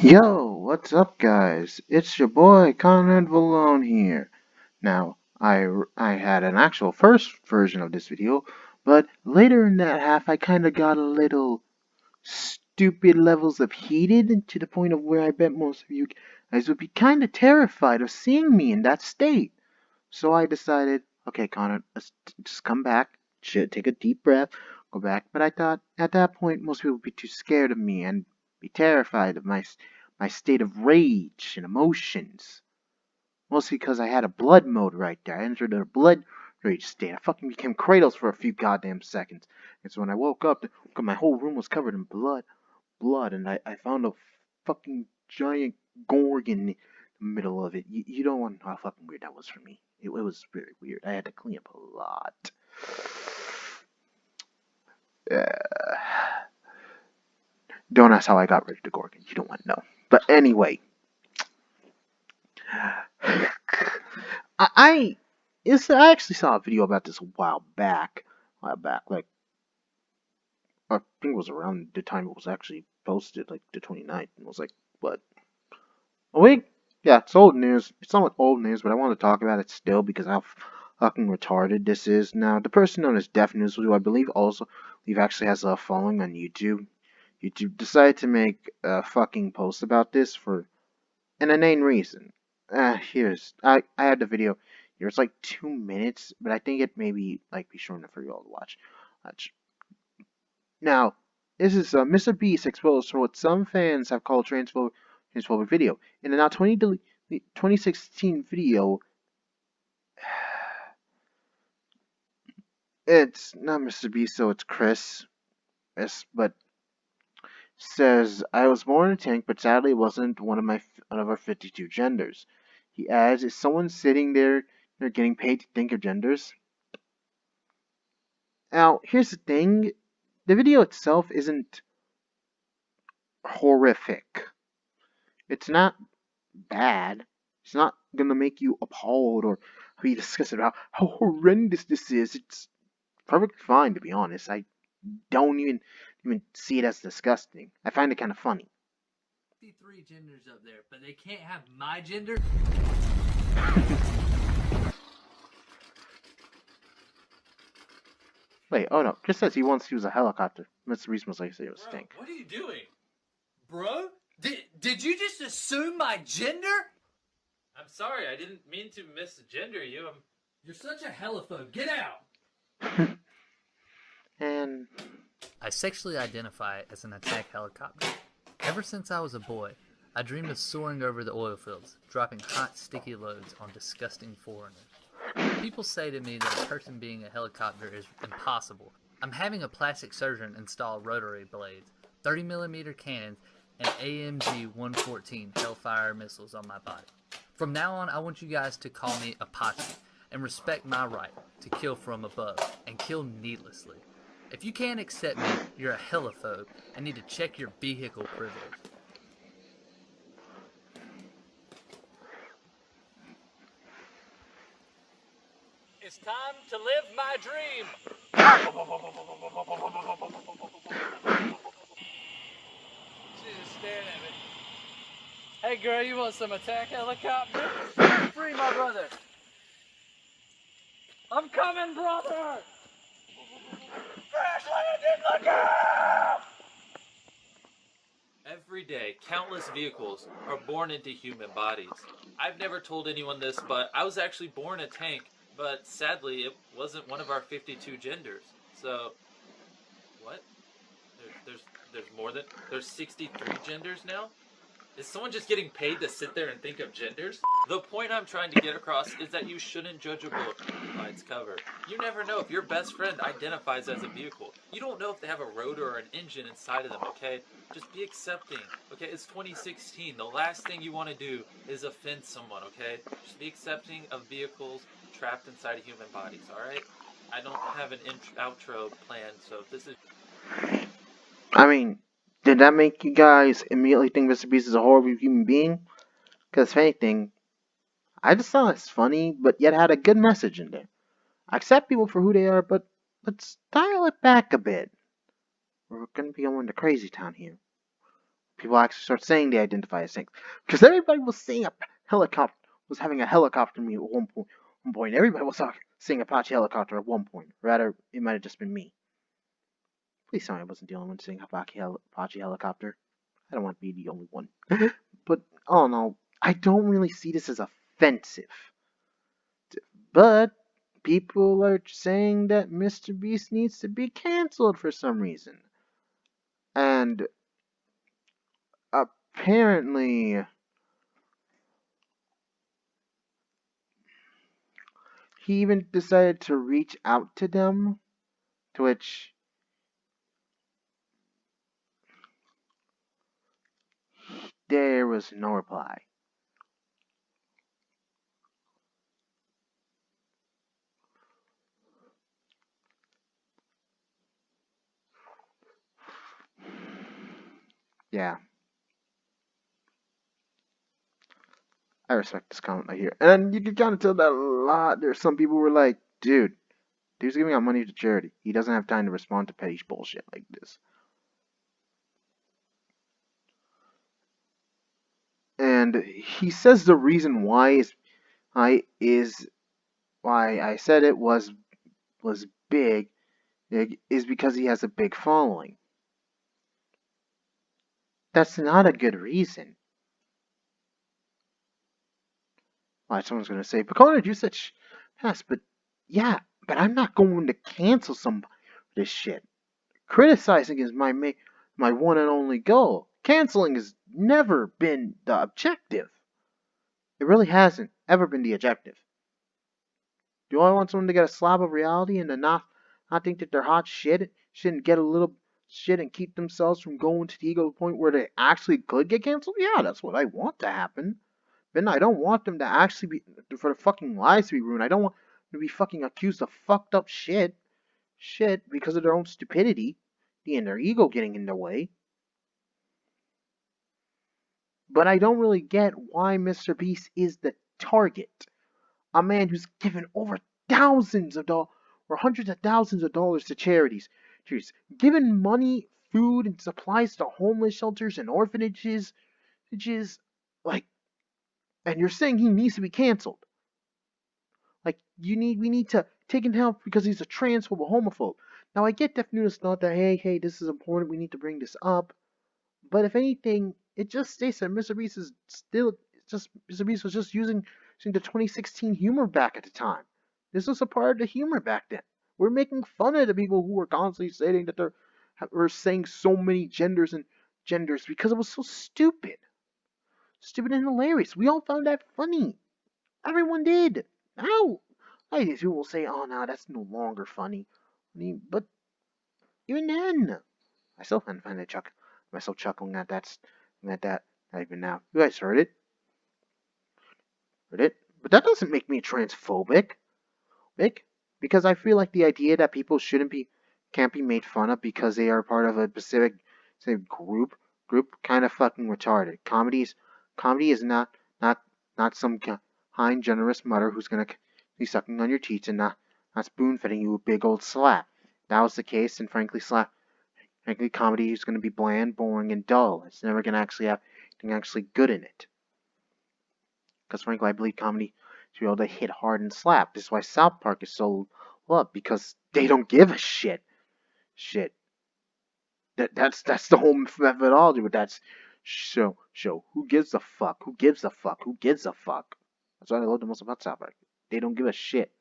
Yo, what's up, guys? It's your boy Conrad Vallon here. Now, I had an actual first version of this video, but later in that half, I kind of got a little stupid levels of heated to the point of where I bet most of you guys would be kind of terrified of seeing me in that state. So I decided, okay, Conrad, let's just come back, take a deep breath, go back. But I thought at that point most people would be too scared of me and be terrified of my state of rage and emotions. Mostly because I had a blood mode right there. I entered a blood rage state. I fucking became Kratos for a few goddamn seconds. And so when I woke up, my whole room was covered in blood, and I found a fucking giant gorg in the middle of it. You don't want to know how fucking weird that was for me. It was very weird. I had to clean up a lot. Uh, don't ask how I got rid of the gorgon. You don't want to know. But anyway, I I actually saw a video about this a while back. Like I think it was around the time it was actually posted, like the 29th. And it was like, what, a week? Yeah, it's old news. It's somewhat old news, but I want to talk about it still because how fucking retarded this is. Now, the person known as Def News, who I believe also he actually has a following on YouTube. YouTube decided to make a fucking post about this for an inane reason. I had the video here. It's like 2 minutes, but I think it may be short enough for you all to watch. Watch. Now, this is Mr. Beast exposed for what some fans have called transphobic video. In the now 2016 video, it's not Mr. Beast, so it's Chris. Yes, but says I was born in a tank, but sadly it wasn't one of our 52 genders. He adds, "Is someone sitting there, they're getting paid to think of genders?" Now, here's the thing: the video itself isn't horrific. It's not bad. It's not gonna make you appalled or be disgusted about how horrendous this is. It's perfectly fine, to be honest. I don't even see it as disgusting. I find it kind of funny. 53 genders up there, but they can't have my gender? Wait, oh no, just says he once used a helicopter. Mr. Beast must like say it was stink. What are you doing? Bro? Did you just assume my gender? I'm sorry, I didn't mean to misgender you. You're such a heliphobe. Get out! And I sexually identify as an attack helicopter. Ever since I was a boy, I dreamed of soaring over the oil fields, dropping hot, sticky loads on disgusting foreigners. People say to me that a person being a helicopter is impossible. I'm having a plastic surgeon install rotary blades, 30mm cannons, and AMG 114 Hellfire missiles on my body. From now on, I want you guys to call me Apache and respect my right to kill from above and kill needlessly. If you can't accept me, you're a heliphobe and need to check your vehicle privilege. It's time to live my dream! She's just staring at me. Hey girl, you want some attack helicopter? Free my brother! I'm coming, brother! Crash landed, look out! Every day, countless vehicles are born into human bodies. I've never told anyone this, but I was actually born a tank, but sadly, it wasn't one of our 52 genders. So, what? There's more than, there's 63 genders now? Is someone just getting paid to sit there and think of genders? The point I'm trying to get across is that you shouldn't judge a book by its cover. You never know if your best friend identifies as a vehicle. You don't know if they have a rotor or an engine inside of them, okay? Just be accepting, okay? It's 2016. The last thing you want to do is offend someone, okay? Just be accepting of vehicles trapped inside of human bodies, alright? I don't have an outro planned, so this is... I mean, did that make you guys immediately think Mr. Beast is a horrible human being? Because if anything, I just thought it's funny, but yet had a good message in there. I accept people for who they are, but let's dial it back a bit. We're gonna be going to crazy town here. people actually start saying they identify as tanks. Because everybody was saying a helicopter was having a helicopter me at one point. Everybody was saying Apache helicopter at one point. Rather, it might have just been me. Please tell me I wasn't the only one saying Apache helicopter. I don't want to be the only one. But all in all, I don't really see this as offensive. But people are saying that Mr. Beast needs to be canceled for some reason. And apparently, he even decided to reach out to them, to which there was no reply. Yeah, I respect this comment right here. And you can kind of tell that a lot. There's some people who were like, dude's giving out money to charity. He doesn't have time to respond to petty bullshit like this. And he says the reason is why I said it was big is because he has a big following. That's not a good reason. Why someone's gonna say, but Conrad, you said yes, but yeah, but I'm not going to cancel some this shit. Criticizing is my one and only goal. Canceling has never been the objective. It really hasn't ever been the objective. Do I want someone to get a slab of reality and to not think that they're hot shit and get a little shit and keep themselves from going to the ego point where they actually could get canceled? Yeah, that's what I want to happen. But I don't want them to actually be for the fucking lives to be ruined. I don't want them to be fucking accused of fucked up shit because of their own stupidity and their ego getting in their way. But I don't really get why Mr. Beast is the target. A man who's given over thousands of dollars or hundreds of thousands of dollars to charities. Given money, food, and supplies to homeless shelters and orphanages, which is like, and you're saying he needs to be canceled. Like, we need to take him down because he's a transphobe, a homophobe. Now, I get Def Nunes thought that, hey, this is important, we need to bring this up. But if anything, it just states that Mr. Beast is still Mr. Beast was just using the 2016 humor back at the time. This was a part of the humor back then. We're making fun of the people who were constantly stating that they're were saying so many genders because it was so stupid. Stupid and hilarious. We all found that funny. Everyone did. Now, like these people will say, "Oh, no, that's no longer funny." I mean, but even then, I still find it myself chuckling at that even now. You guys heard it? Heard it? But that doesn't make me transphobic, because I feel like the idea that people can't be made fun of because they are part of a specific, say, group, kind of fucking retarded. Comedy is not some kind, generous mother who's gonna be sucking on your teeth and not spoon feeding you a big old slap. If that was the case, and frankly, comedy is gonna be bland, boring, and dull. It's never gonna actually have anything actually good in it. Because frankly, I believe comedy should be able to hit hard and slap. This is why South Park is so loved, because they don't give a shit. Shit. That's the whole methodology. But that's show. Who gives a fuck? Who gives a fuck? Who gives a fuck? That's what I love the most about South Park. They don't give a shit.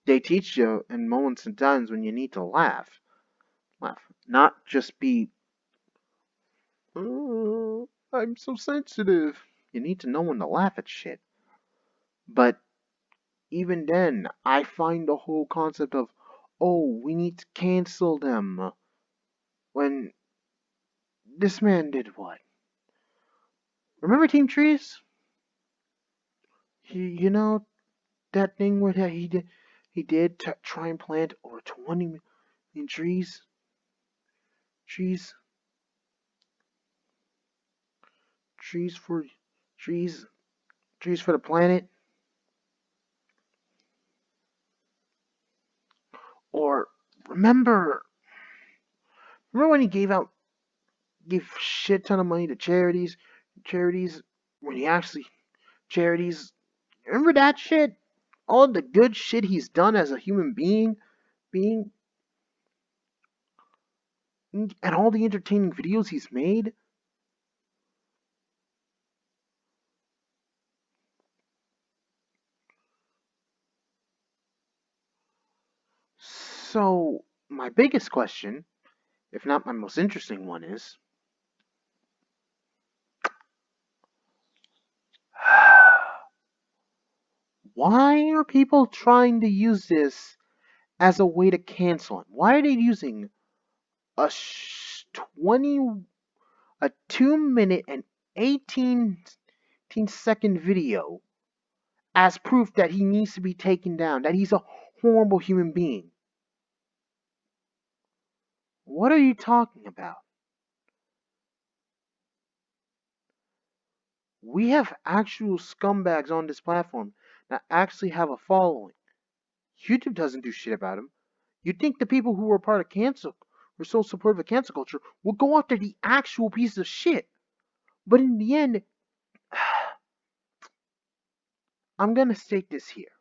They teach you in moments and times when you need to laugh. Not just be. Oh, I'm so sensitive. You need to know when to laugh at shit. But even then, I find the whole concept of, oh, we need to cancel them, when this man did what? Remember Team Trees? You know that thing where he did try and plant over 20 million trees, trees for trees, trees for the planet, or remember Remember when he gave shit ton of money to charities when he actually charities. Remember that shit? All the good shit he's done as a human being, and all the entertaining videos he's made. So, my biggest question, if not my most interesting one, is why are people trying to use this as a way to cancel him? Why are they using a 20 a 2 minute and 18-second video as proof that he needs to be taken down, that he's a horrible human being? What are you talking about? We have actual scumbags on this platform that actually have a following. YouTube doesn't do shit about them. You'd think the people who were part of cancel, were so supportive of cancel culture, will go after the actual piece of shit. But in the end, I'm gonna state this here.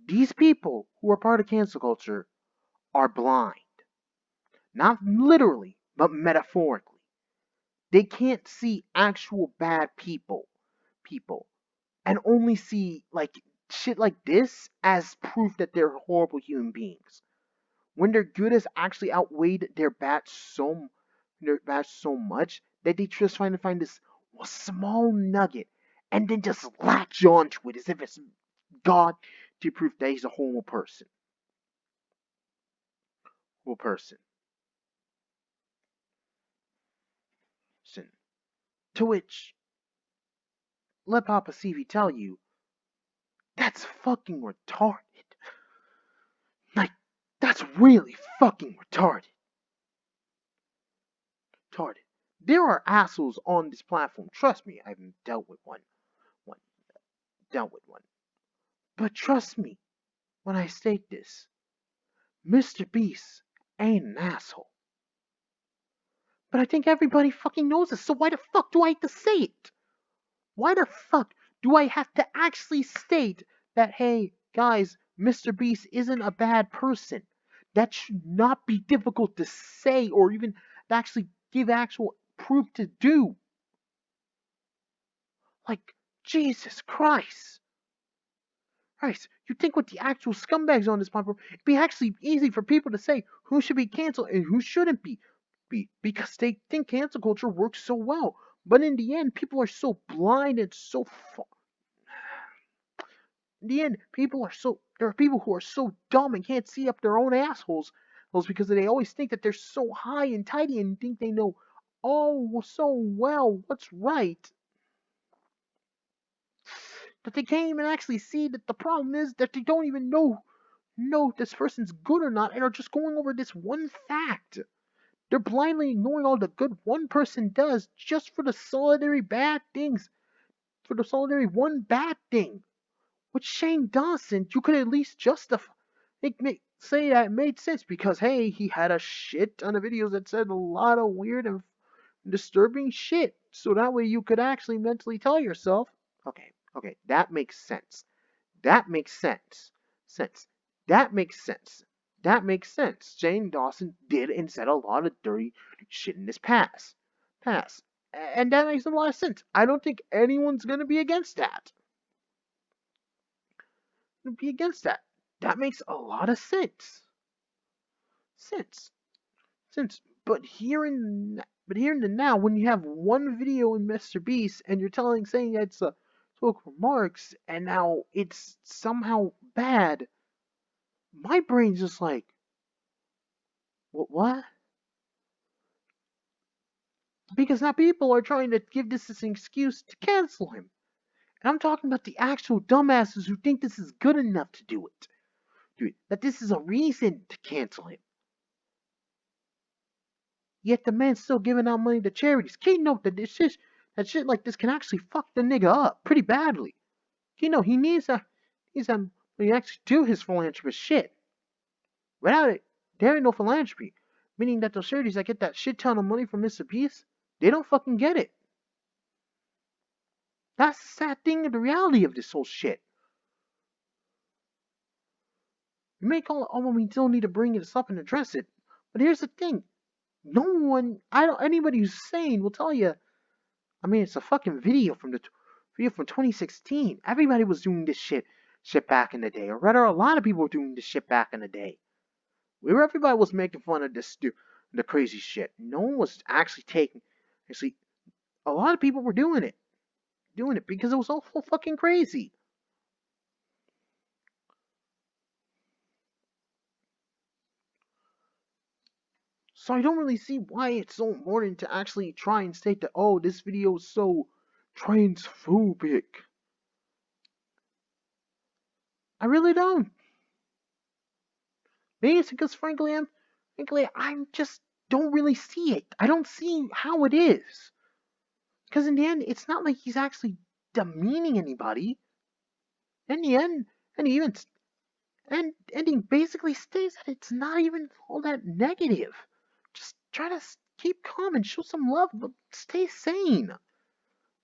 These people who are part of cancel culture are blind. Not literally, but metaphorically. They can't see actual bad people, and only see like shit like this as proof that they're horrible human beings. When their good has actually outweighed their bad so much that they just trying to find this small nugget and then just latch onto it as if it's God to prove that he's a horrible person. Horrible person. Sin. To which, let Papa CV tell you, that's fucking retarded. Like, that's really fucking retarded. Retarded. There are assholes on this platform. Trust me, I've dealt with one. One. Dealt with one. But trust me when I state this. Mr. Beast ain't an asshole. But I think everybody fucking knows this, so why the fuck do I have to say it? Why the fuck do I have to actually state that, hey, guys, Mr. Beast isn't a bad person? That should not be difficult to say or even to actually give actual proof to do. Like, Jesus Christ. Christ, you think with the actual scumbags on this platform, it'd be actually easy for people to say who should be canceled and who shouldn't be because they think cancel culture works so well. But in the end, people are so blind and so in the end, there are people who are so dumb and can't see up their own assholes because they always think that they're so high and tidy and think they know so well what's right that they can't even actually see that the problem is that they don't even know if this person's good or not and are just going over this one fact. They're blindly ignoring all the good one person does just for the solitary bad things. For the solitary one bad thing. With Shane Dawson, you could at least justify, say that it made sense because, hey, he had a shit ton of videos that said a lot of weird and disturbing shit. So that way you could actually mentally tell yourself, okay, that makes sense. That makes sense. Sense. That makes sense. That makes sense. Shane Dawson did and said a lot of dirty shit in his past. And that makes a lot of sense. I don't think anyone's gonna be against that. That makes a lot of sense. Sense. Sense. But here in the now, when you have one video in Mr. Beast and you're saying it's a spoke remarks and now it's somehow bad, my brain's just like, what? Because now people are trying to give this as an excuse to cancel him. And I'm talking about the actual dumbasses who think this is good enough to do it. That this is a reason to cancel him. Yet the man's still giving out money to charities. Key note that shit like this can actually fuck the nigga up pretty badly. He needs when he actually do his philanthropist shit. Without it, there ain't no philanthropy. Meaning that those charities that get that shit ton of money from Mr. Beast, they don't fucking get it. That's the sad thing of the reality of this whole shit. You may call it, oh, well, we still need to bring this up and address it. But here's the thing. No one, anybody who's sane will tell you, I mean, it's a fucking video from 2016. Everybody was doing this shit back in the day. Or rather, a lot of people were doing this shit back in the day. Where everybody was making fun of the crazy shit. No one was actually a lot of people were doing it because it was all so fucking crazy. So I don't really see why it's so important to actually try and state that, oh, this video is so transphobic. I really don't. Maybe it's because frankly I just don't really see it. I don't see how it is. Because in the end, it's not like he's actually demeaning anybody. In the end, and he even and he basically states that it's not even all that negative. Just try to keep calm and show some love, but stay sane.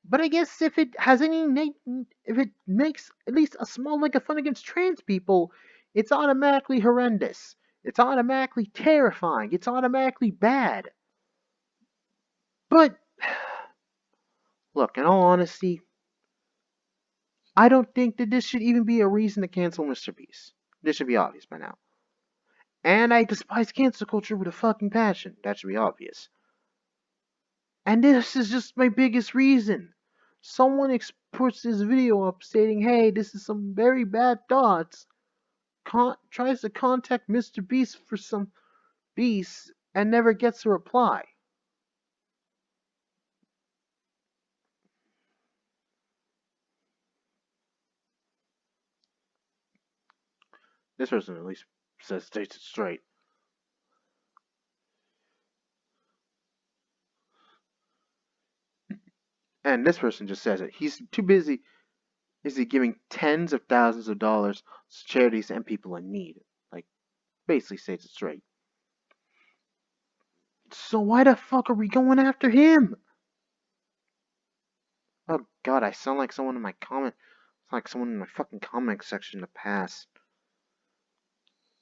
But I guess if it has if it makes at least a small lick of fun against trans people, it's automatically horrendous. It's automatically terrifying. It's automatically bad. But look, in all honesty, I don't think that this should even be a reason to cancel Mr. Beast. This should be obvious by now. And I despise cancel culture with a fucking passion. That should be obvious. And this is just my biggest reason. Someone puts this video up stating, hey, this is some very bad thoughts. Tries to contact Mr. Beast for some beasts and never gets a reply. This person at least states it straight. And this person just says it. He's too busy. Is he giving tens of thousands of dollars to charities and people in need? Like, basically states it straight. So why the fuck are we going after him? Oh god, I sound like someone in my fucking comment section in the past.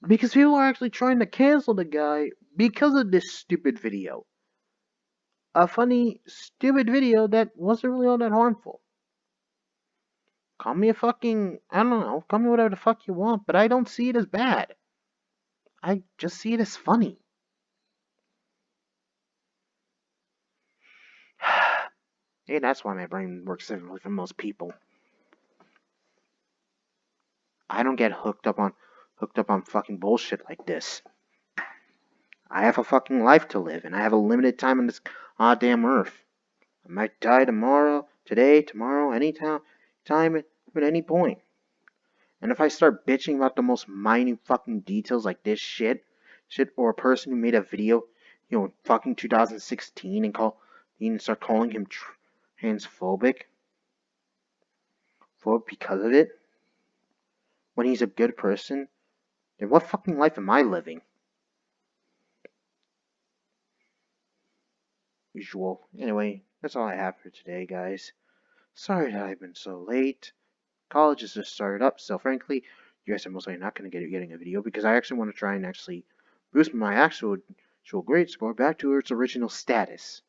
Because people are actually trying to cancel the guy because of this stupid video. A funny, stupid video that wasn't really all that harmful. Call me a fucking, I don't know, call me whatever the fuck you want, but I don't see it as bad. I just see it as funny. Hey, that's why my brain works differently from most people. I don't get hooked up on fucking bullshit like this. I have a fucking life to live, and I have a limited time on this goddamn earth. I might die tomorrow, today, tomorrow, anytime, at any point. And if I start bitching about the most minute fucking details like this shit, or a person who made a video, fucking 2016 and start calling him transphobic because of it, when he's a good person, then what fucking life am I living? Usual. Anyway, that's all I have for today, guys. Sorry that I've been so late. College has just started up, so frankly, you guys are most likely not going to get getting a video because I actually want to try and actually boost my actual grade score back to its original status.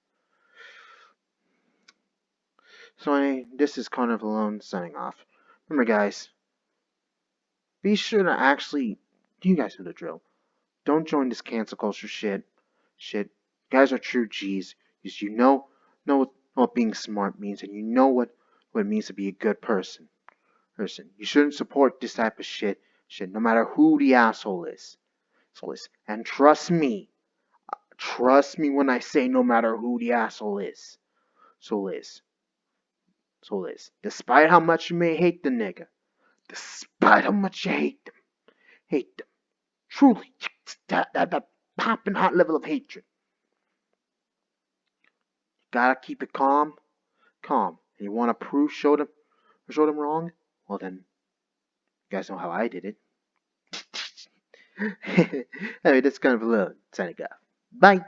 So anyway, this is Conrad Vallon signing off. Remember, guys, be sure to actually, you guys know the drill. Don't join this cancel culture shit. You guys are true G's. You know what being smart means, and you know what it means to be a good person. You shouldn't support this type of shit, no matter who the asshole is. And trust me when I say no matter who the asshole is. So Liz, despite how much you may hate the nigga, despite how much you hate them, truly, that popping hot level of hatred, gotta keep it calm. You want to show them wrong? Well then, you guys know how I did it. Anyway, that's kind of a little signing off. Bye.